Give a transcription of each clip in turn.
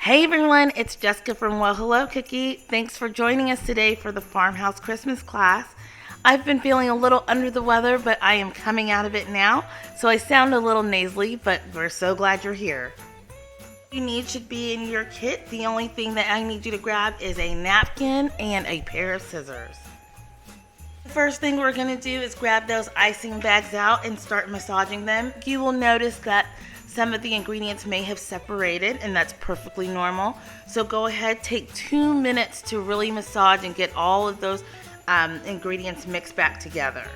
Hey everyone, it's Jessica from Well Hello Cookie. Thanks for joining us today for the Farmhouse Christmas class. I've been feeling a little under the weather, but I am coming out of it now, so I sound a little nasally, but we're so glad you're here. What you need should be in your kit. The only thing that I need you to grab is a napkin and a pair of scissors. The first thing we're going to do is grab those icing bags out and start massaging them. You will notice that some of the ingredients may have separated, and that's perfectly normal. So go ahead, take 2 minutes to really massage and get all of those ingredients mixed back together.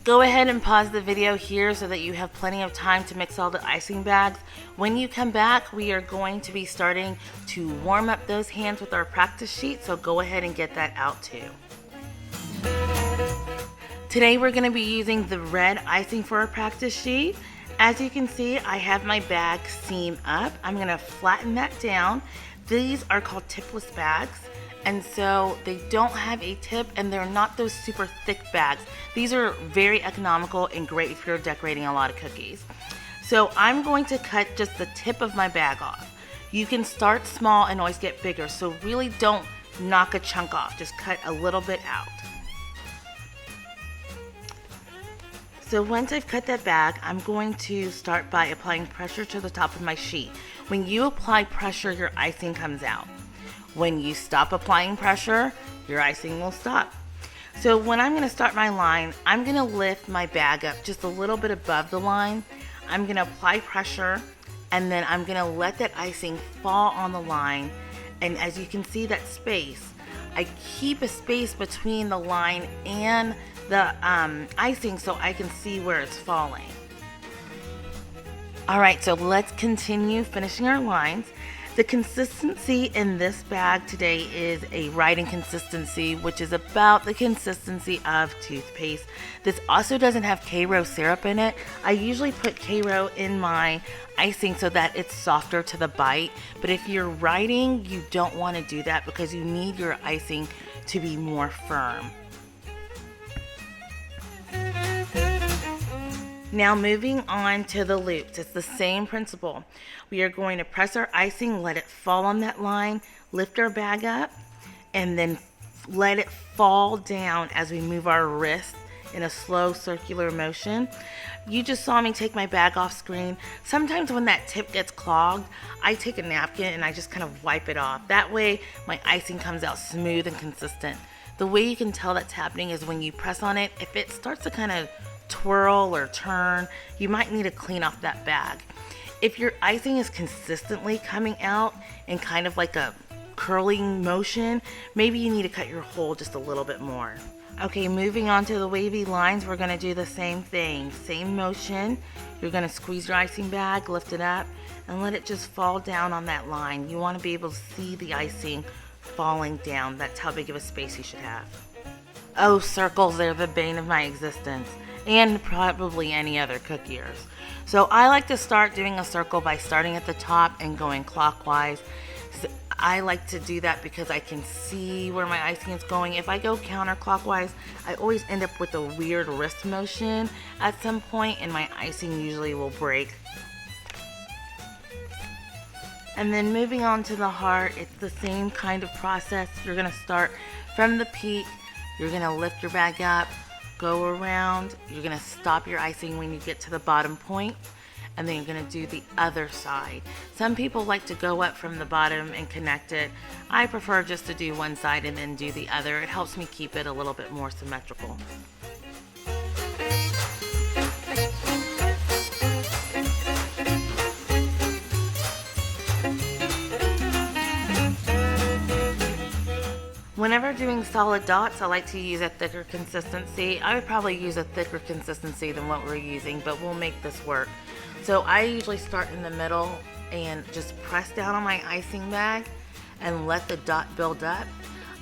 Go ahead and pause the video here so that you have plenty of time to mix all the icing bags. When you come back, we are going to be starting to warm up those hands with our practice sheet, so go ahead and get that out too. Today we're going to be using the red icing for our practice sheet. As you can see, I have my bag seam up. I'm going to flatten that down. These are called tipless bags, and so they don't have a tip, and they're not those super thick bags. These are very economical and great if you're decorating a lot of cookies. So I'm going to cut just the tip of my bag off. You can start small and always get bigger, so really don't knock a chunk off. Just cut a little bit out. So once I've cut that bag, I'm going to start by applying pressure to the top of my sheet. When you apply pressure, your icing comes out. When you stop applying pressure, your icing will stop. So when I'm going to start my line, I'm going to lift my bag up just a little bit above the line. I'm going to apply pressure, and then I'm going to let that icing fall on the line. And as you can see that space, I keep a space between the line and the icing so I can see where it's falling. Alright, so let's continue finishing our lines. The consistency in this bag today is a writing consistency, which is about the consistency of toothpaste. This also doesn't have Karo syrup in it. I usually put Karo in my icing so that it's softer to the bite, but if you're writing, you don't want to do that because you need your icing to be more firm. Now moving on to the loops, it's the same principle. We are going to press our icing, let it fall on that line, lift our bag up, and then let it fall down as we move our wrist in a slow circular motion. You just saw me take my bag off screen. Sometimes when that tip gets clogged, I take a napkin and I just kind of wipe it off. That way my icing comes out smooth and consistent. The way you can tell that's happening is when you press on it, if it starts to kind of twirl or turn, you might need to clean off that bag. If your icing is consistently coming out in kind of like a curling motion, maybe you need to cut your hole just a little bit more. Okay, moving on to the wavy lines, we're going to do the same thing. Same motion. You're going to squeeze your icing bag, lift it up, and let it just fall down on that line. You want to be able to see the icing falling down. That's how big of a space you should have. Oh, circles, they're the bane of my existence, and probably any other cookiers. So I like to start doing a circle by starting at the top and going clockwise. So I like to do that because I can see where my icing is going. If I go counterclockwise, I always end up with a weird wrist motion at some point, and my icing usually will break. And then moving on to the heart, it's the same kind of process. You're going to start from the peak. You're going to lift your bag up, go around. You're going to stop your icing when you get to the bottom point, and then you're going to do the other side. Some people like to go up from the bottom and connect it. I prefer just to do one side and then do the other. It helps me keep it a little bit more symmetrical. Whenever doing solid dots, I like to use a thicker consistency. I would probably use a thicker consistency than what we're using, but we'll make this work. So I usually start in the middle and just press down on my icing bag and let the dot build up.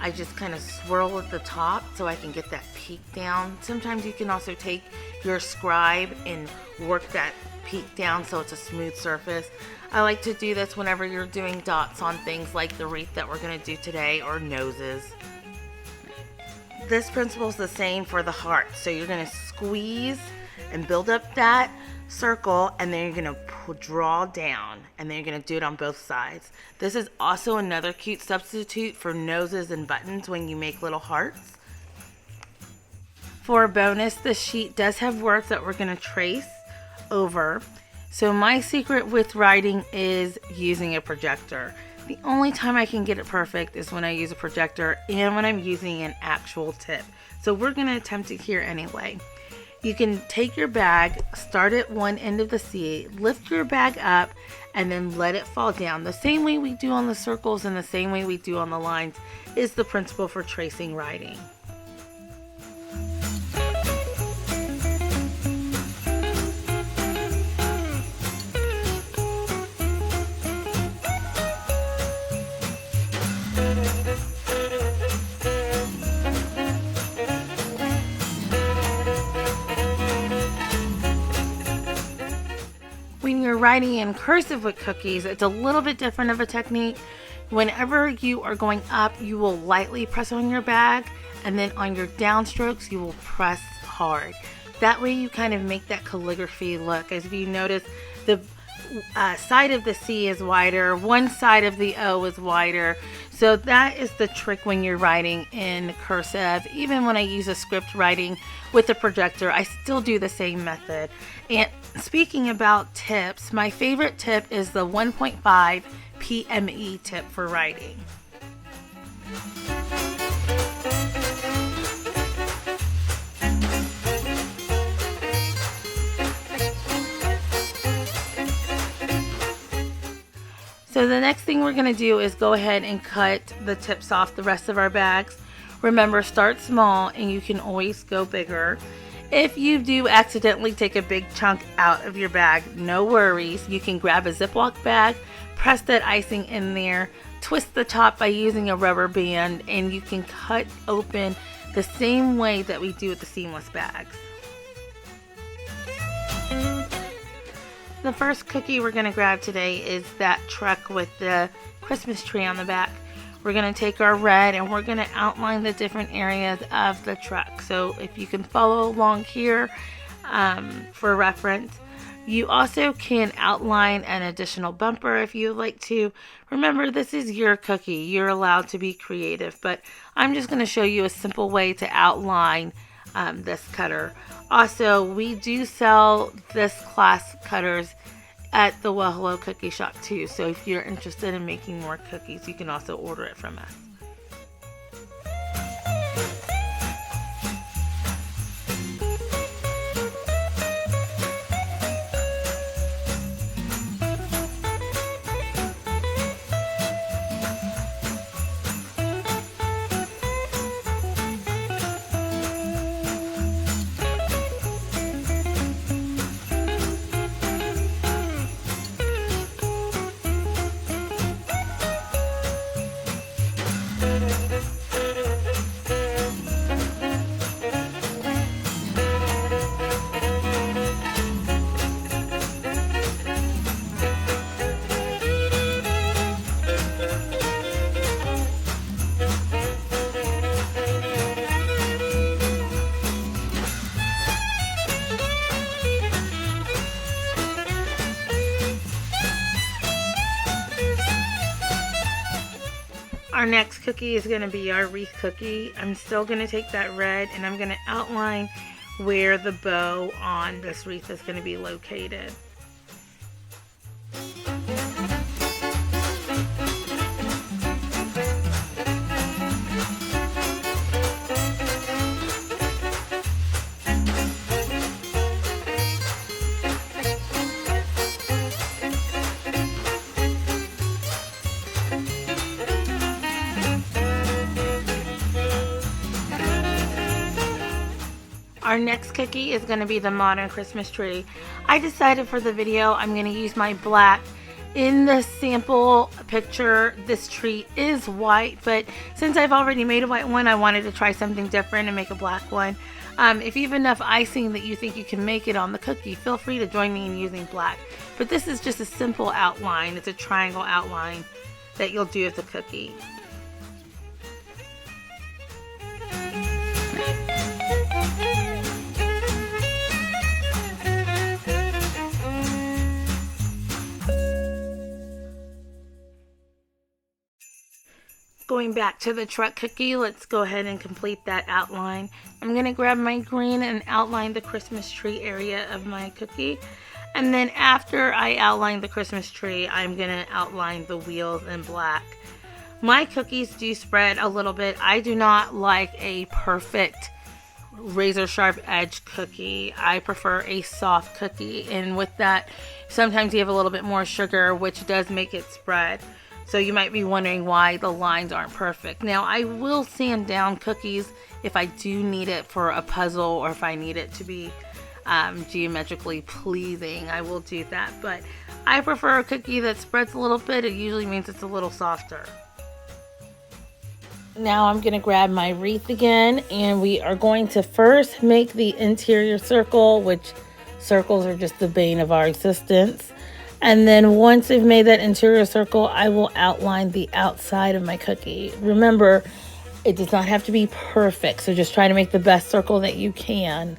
I just kind of swirl at the top so I can get that peak down. Sometimes you can also take your scribe and work that peak down so it's a smooth surface. I like to do this whenever you're doing dots on things like the wreath that we're going to do today, or noses. This principle is the same for the heart. So you're going to squeeze and build up that circle, and then you're going to draw down, and then you're going to do it on both sides. This is also another cute substitute for noses and buttons when you make little hearts. For a bonus, this sheet does have words that we're going to trace over. So my secret with writing is using a projector. The only time I can get it perfect is when I use a projector and when I'm using an actual tip. So we're going to attempt it here anyway. You can take your bag, start at one end of the C, lift your bag up, and then let it fall down. The same way we do on the circles and the same way we do on the lines is the principle for tracing writing. When you're writing in cursive with cookies, it's a little bit different of a technique. Whenever you are going up, you will lightly press on your bag, and then on your downstrokes, you will press hard. That way you kind of make that calligraphy look. As if you notice, the side of the C is wider, one side of the O is wider. So that is the trick when you're writing in cursive. Even when I use a script writing with a projector, I still do the same method. And speaking about tips, my favorite tip is the 1.5 PME tip for writing. So the next thing we're going to do is go ahead and cut the tips off the rest of our bags. Remember, start small and you can always go bigger. If you do accidentally take a big chunk out of your bag, no worries. You can grab a Ziploc bag, press that icing in there, twist the top by using a rubber band, and you can cut open the same way that we do with the seamless bags. The first cookie we're going to grab today is that truck with the Christmas tree on the back. We're going to take our red and we're going to outline the different areas of the truck. So if you can follow along here for reference. You also can outline an additional bumper if you would like to. Remember, this is your cookie. You're allowed to be creative, but I'm just going to show you a simple way to outline this cutter. Also, we do sell this class cutters at the Well Hello Cookie Shop too. So if you're interested in making more cookies, you can also order it from us. Our next cookie is going to be our wreath cookie. I'm still going to take that red and I'm going to outline where the bow on this wreath is going to be located. Our next cookie is going to be the modern Christmas tree. I decided for the video I'm going to use my black. In the sample picture, this tree is white, but since I've already made a white one, I wanted to try something different and make a black one. If you have enough icing that you think you can make it on the cookie, feel free to join me in using black. But this is just a simple outline. It's a triangle outline that you'll do with the cookie. Going back to the truck cookie, let's go ahead and complete that outline. I'm going to grab my green and outline the Christmas tree area of my cookie. And then after I outline the Christmas tree, I'm going to outline the wheels in black. My cookies do spread a little bit. I do not like a perfect razor sharp edge cookie. I prefer a soft cookie, and with that sometimes you have a little bit more sugar, which does make it spread. So you might be wondering why the lines aren't perfect. Now I will sand down cookies if I do need it for a puzzle, or if I need it to be geometrically pleasing. I will do that, but I prefer a cookie that spreads a little bit. It usually means it's a little softer. Now I'm going to grab my wreath again, and we are going to first make the interior circle, which circles are just the bane of our existence. And then once I've made that interior circle, I will outline the outside of my cookie. Remember, it does not have to be perfect, so just try to make the best circle that you can.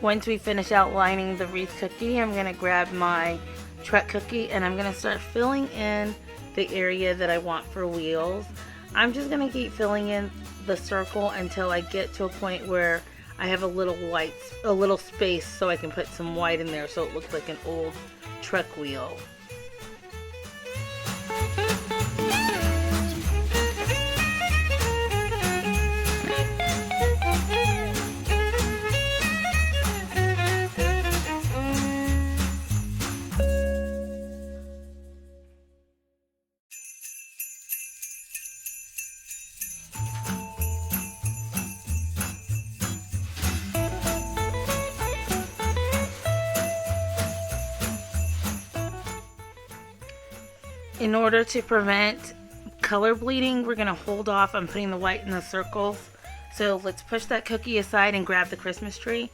Once we finish outlining the wreath cookie, I'm going to grab my truck cookie and I'm going to start filling in the area that I want for wheels. I'm just going to keep filling in the circle until I get to a point where I have a little space so I can put some white in there so it looks like an old truck wheel. In order to prevent color bleeding, we're going to hold off on putting the white in the circles. So let's push that cookie aside and grab the Christmas tree.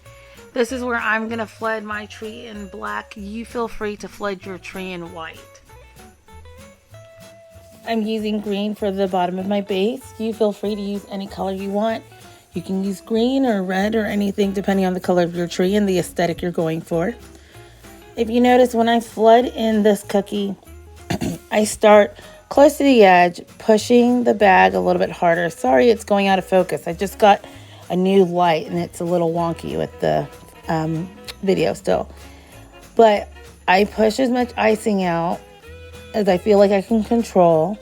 This is where I'm going to flood my tree in black. You feel free to flood your tree in white. I'm using green for the bottom of my base. You feel free to use any color you want. You can use green or red or anything depending on the color of your tree and the aesthetic you're going for. If you notice, when I flood in this cookie, I start close to the edge, pushing the bag a little bit harder. Sorry, it's going out of focus. I just got a new light and it's a little wonky with the video still. But I push as much icing out as I feel like I can control.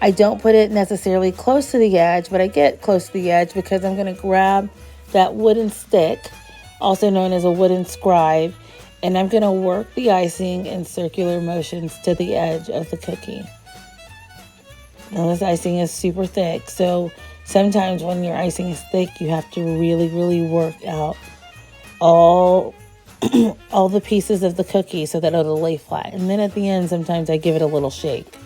I don't put it necessarily close to the edge, but I get close to the edge because I'm going to grab that wooden stick, also known as a wooden scribe, and I'm going to work the icing in circular motions to the edge of the cookie. Now this icing is super thick, so sometimes when your icing is thick, you have to really work out all the pieces of the cookie so that it'll lay flat. And then at the end, sometimes I give it a little shake.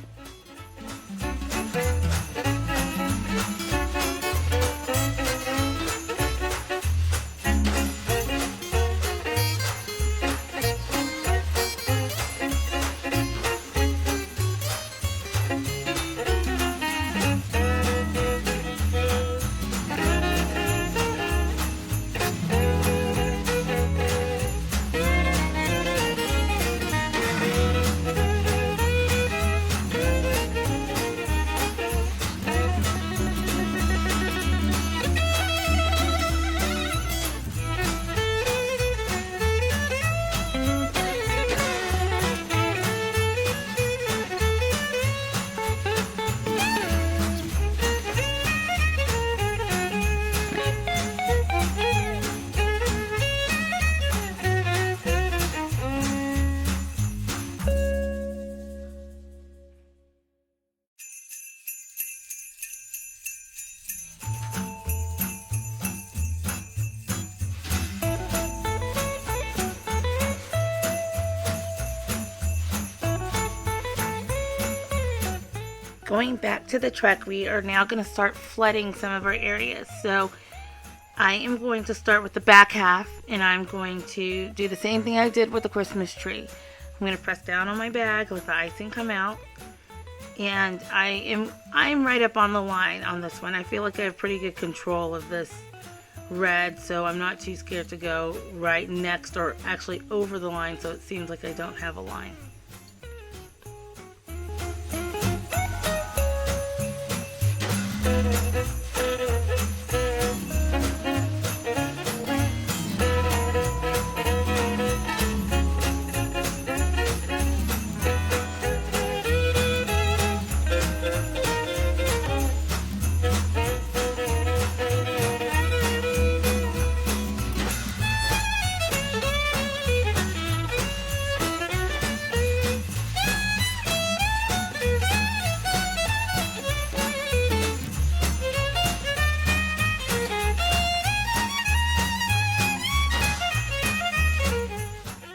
Going back to the truck, we are now going to start flooding some of our areas. So I am going to start with the back half, and I'm going to do the same thing I did with the Christmas tree. I'm going to press down on my bag, let the icing come out, and I'm right up on the line on this one. I feel like I have pretty good control of this red, so I'm not too scared to go right next or actually over the line, so it seems like I don't have a line.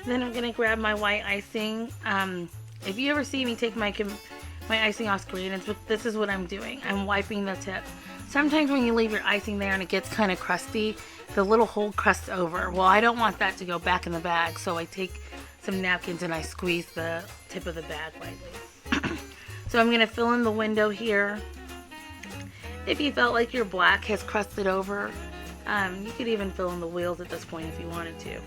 Then I'm gonna grab my white icing. If you ever see me take my icing off screen, this is what I'm doing. I'm wiping the tip. Sometimes when you leave your icing there and it gets kind of crusty, the little hole crusts over. Well, I don't want that to go back in the bag, so I take some napkins and I squeeze the tip of the bag lightly. So I'm gonna fill in the window here. If you felt like your black has crusted over, you could even fill in the wheels at this point if you wanted to.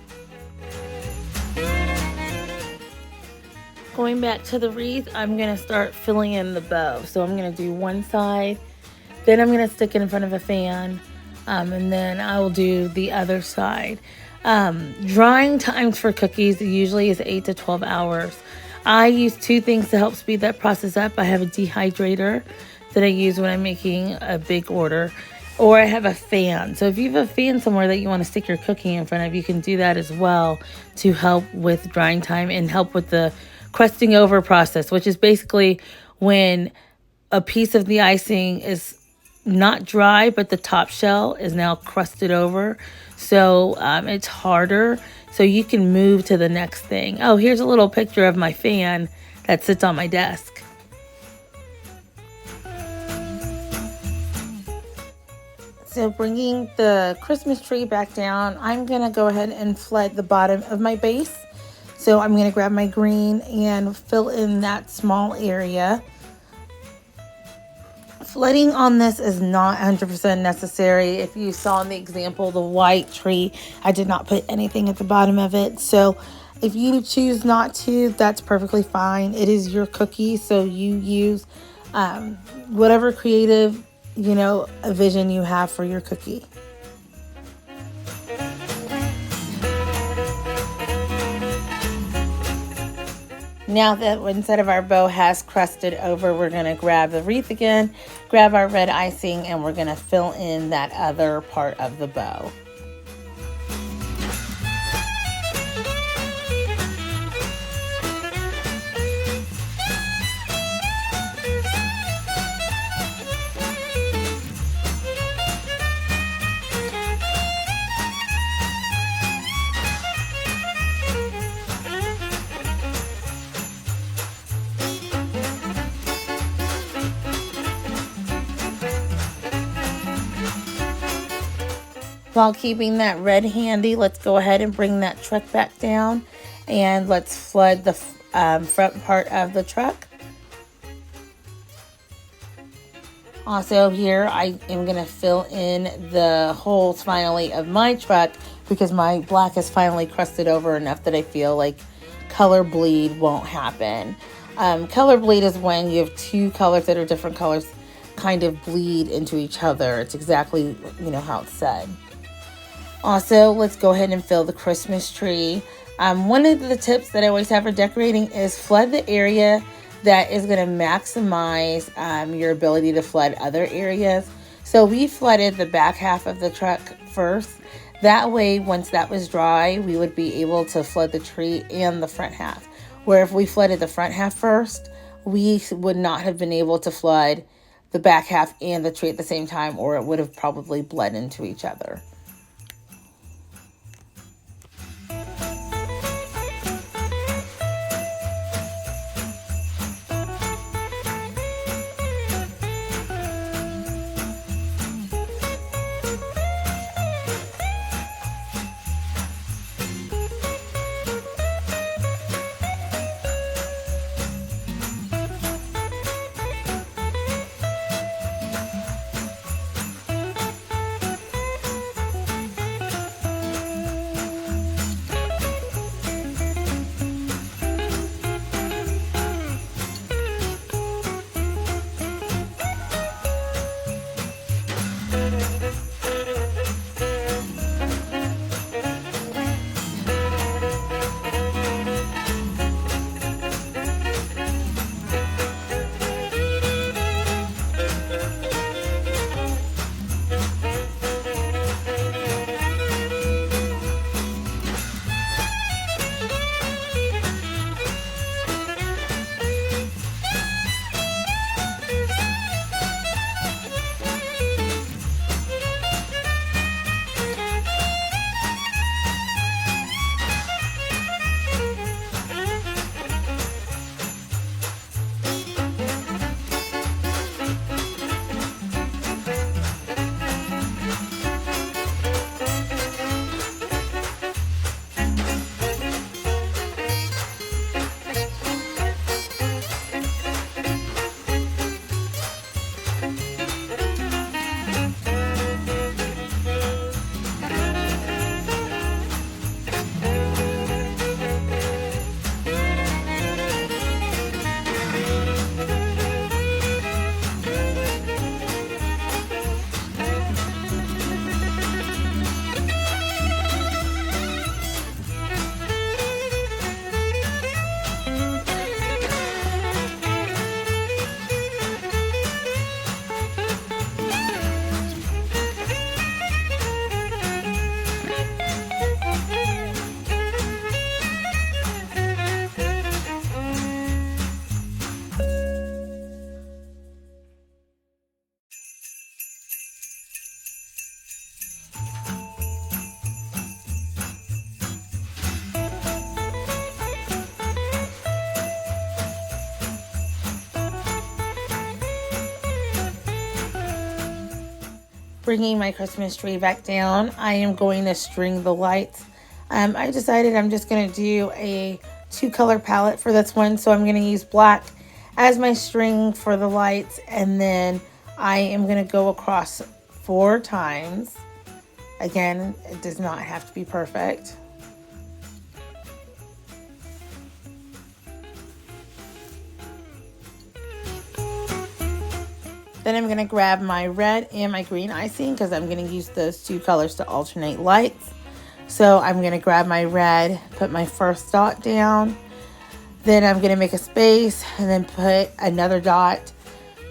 Going back to the wreath, I'm going to start filling in the bow. So I'm going to do one side, then I'm going to stick it in front of a fan, and then I will do the other side. Drying times for cookies usually is 8 to 12 hours. I use two things to help speed that process up. I have a dehydrator that I use when I'm making a big order, or I have a fan. So if you have a fan somewhere that you want to stick your cookie in front of, you can do that as well to help with drying time and help with the crusting over process, which is basically when a piece of the icing is not dry, but the top shell is now crusted over. So it's harder. So you can move to the next thing. Oh, here's a little picture of my fan that sits on my desk. So bringing the Christmas tree back down, I'm going to go ahead and flood the bottom of my base. So I'm going to grab my green and fill in that small area. Flooding on this is not 100% necessary. If you saw in the example, the white tree, I did not put anything at the bottom of it. So if you choose not to, that's perfectly fine. It is your cookie, so you use whatever creative, a vision you have for your cookie. Now that instead of our bow has crusted over, we're going to grab the wreath again, grab our red icing, and we're going to fill in that other part of the bow. While keeping that red handy, let's go ahead and bring that truck back down and let's flood the front part of the truck. Also here, I am going to fill in the holes finally of my truck because my black is finally crusted over enough that I feel like color bleed won't happen. Color bleed is when you have two colors that are different colors kind of bleed into each other. It's exactly, how it's said. Also, let's go ahead and fill the Christmas tree. One of the tips that I always have for decorating is flood the area that is going to maximize your ability to flood other areas. So we flooded the back half of the truck first. That way, once that was dry, we would be able to flood the tree and the front half. Where if we flooded the front half first, we would not have been able to flood the back half and the tree at the same time, or it would have probably bled into each other. Bringing my Christmas tree back down, I am going to string the lights. I decided I'm just going to do a 2-color palette for this one. So I'm going to use black as my string for the lights. And then I am going to go across 4 times. Again, it does not have to be perfect. Then I'm going to grab my red and my green icing because I'm going to use those 2 colors to alternate lights. So I'm going to grab my red, put my first dot down. Then I'm going to make a space and then put another dot.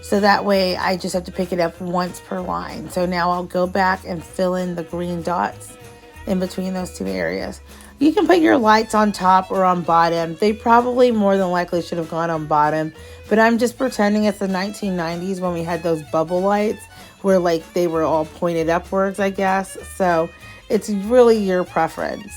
So that way I just have to pick it up once per line. So now I'll go back and fill in the green dots in between those 2 areas. You can put your lights on top or on bottom. They probably more than likely should have gone on bottom, but I'm just pretending it's the 1990s when we had those bubble lights where like they were all pointed upwards, I guess. So it's really your preference.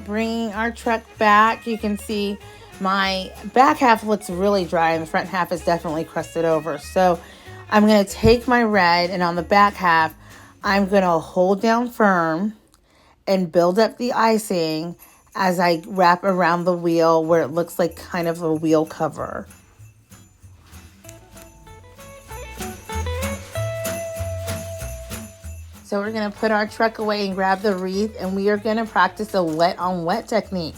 Bringing our truck back, you can see my back half looks really dry and the front half is definitely crusted over. So I'm going to take my red, and on the back half I'm going to hold down firm and build up the icing as I wrap around the wheel where it looks like kind of a wheel cover. So we're going to put our truck away and grab the wreath, and we are going to practice a wet on wet technique.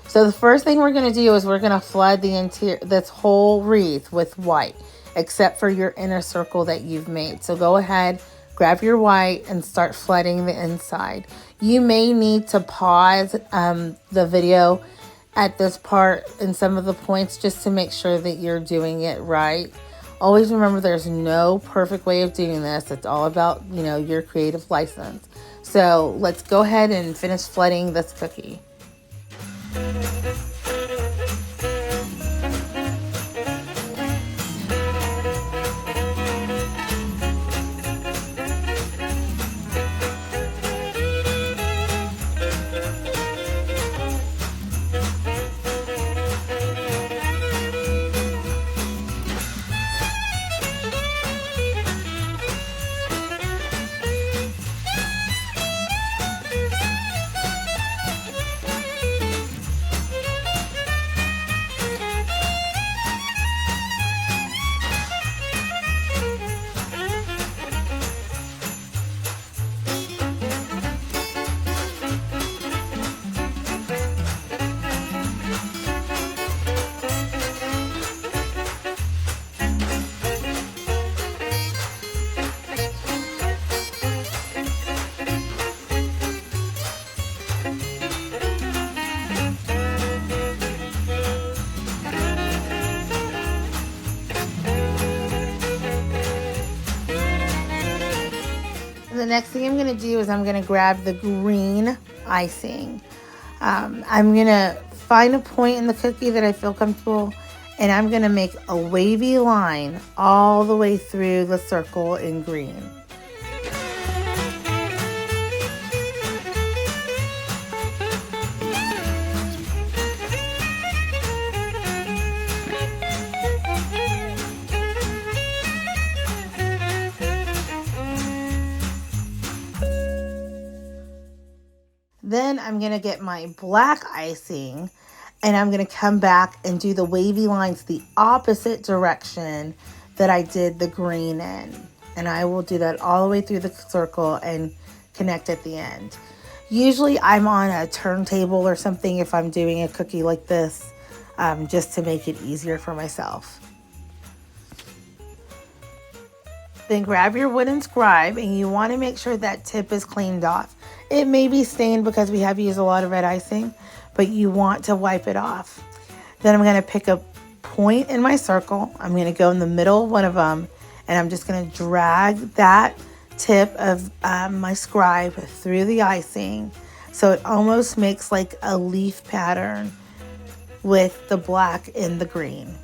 So the first thing we're going to do is we're going to flood the interior, this whole wreath with white, except for your inner circle that you've made. So go ahead, grab your white and start flooding the inside. You may need to pause the video at this part in some of the points just to make sure that you're doing it right. Always remember there's no perfect way of doing this. It's all about, your creative license. So let's go ahead and finish flooding this cookie. The next thing I'm going to do is I'm going to grab the green icing. I'm going to find a point in the cookie that I feel comfortable, and I'm going to make a wavy line all the way through the circle in green. Then I'm going to get my black icing, and I'm going to come back and do the wavy lines the opposite direction that I did the green in. And I will do that all the way through the circle and connect at the end. Usually I'm on a turntable or something if I'm doing a cookie like this, just to make it easier for myself. Then grab your wooden scribe and you want to make sure that tip is cleaned off. It may be stained because we have used a lot of red icing, but you want to wipe it off. Then I'm going to pick a point in my circle. I'm going to go in the middle of one of them, and I'm just going to drag that tip of my scribe through the icing so it almost makes like a leaf pattern with the black and the green.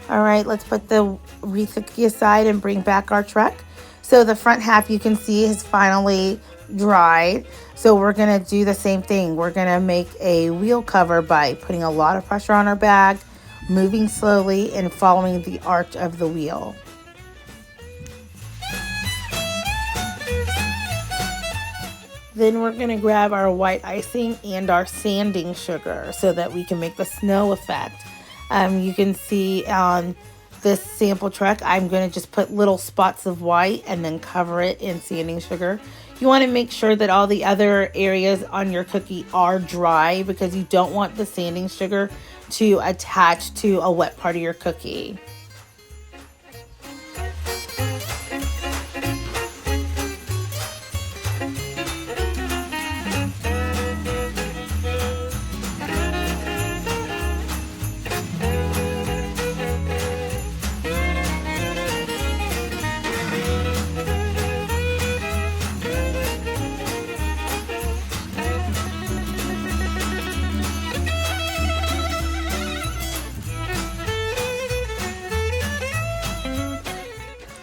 All right, let's put the wreath cookie aside and bring back our truck. So the front half you can see has finally dried. So we're gonna do the same thing. We're gonna make a wheel cover by putting a lot of pressure on our bag, moving slowly and following the arch of the wheel. Then we're gonna grab our white icing and our sanding sugar so that we can make the snow effect. You can see on this sample truck, I'm going to just put little spots of white and then cover it in sanding sugar. You want to make sure that all the other areas on your cookie are dry because you don't want the sanding sugar to attach to a wet part of your cookie.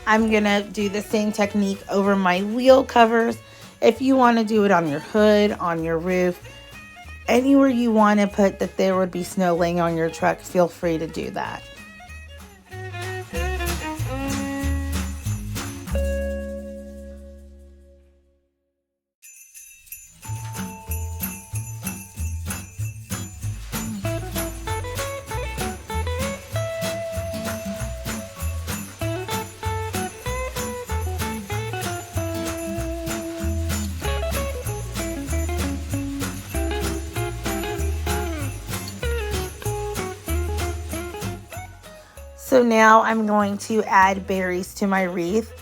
I'm gonna do the same technique over my wheel covers. If you want to do it on your hood, on your roof, anywhere you want to put that there would be snow laying on your truck, feel free to do that. So now I'm going to add berries to my wreath.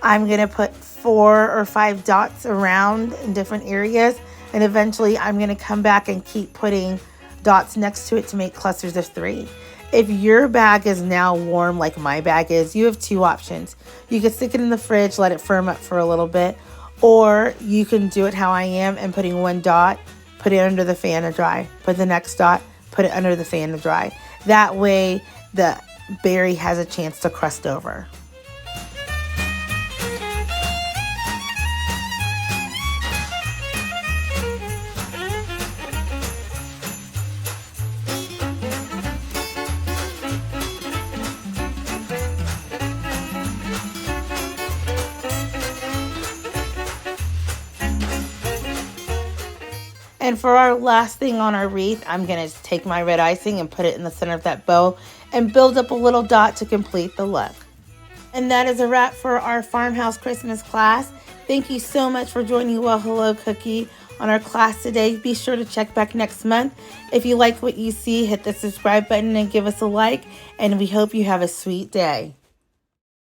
I'm going to put 4 or 5 dots around in different areas, and eventually I'm going to come back and keep putting dots next to it to make clusters of 3. If your bag is now warm like my bag is, you have 2 options. You can stick it in the fridge, let it firm up for a little bit, or you can do it how I am and putting 1 dot, put it under the fan to dry. Put the next dot, put it under the fan to dry. That way the berry has a chance to crust over. And for our last thing on our wreath, I'm going to take my red icing and put it in the center of that bow and build up a little dot to complete the look. And that is a wrap for our Farmhouse Christmas class. Thank you so much for joining Well Hello Cookie on our class today. Be sure to check back next month. If you like what you see, hit the subscribe button and give us a like. And we hope you have a sweet day.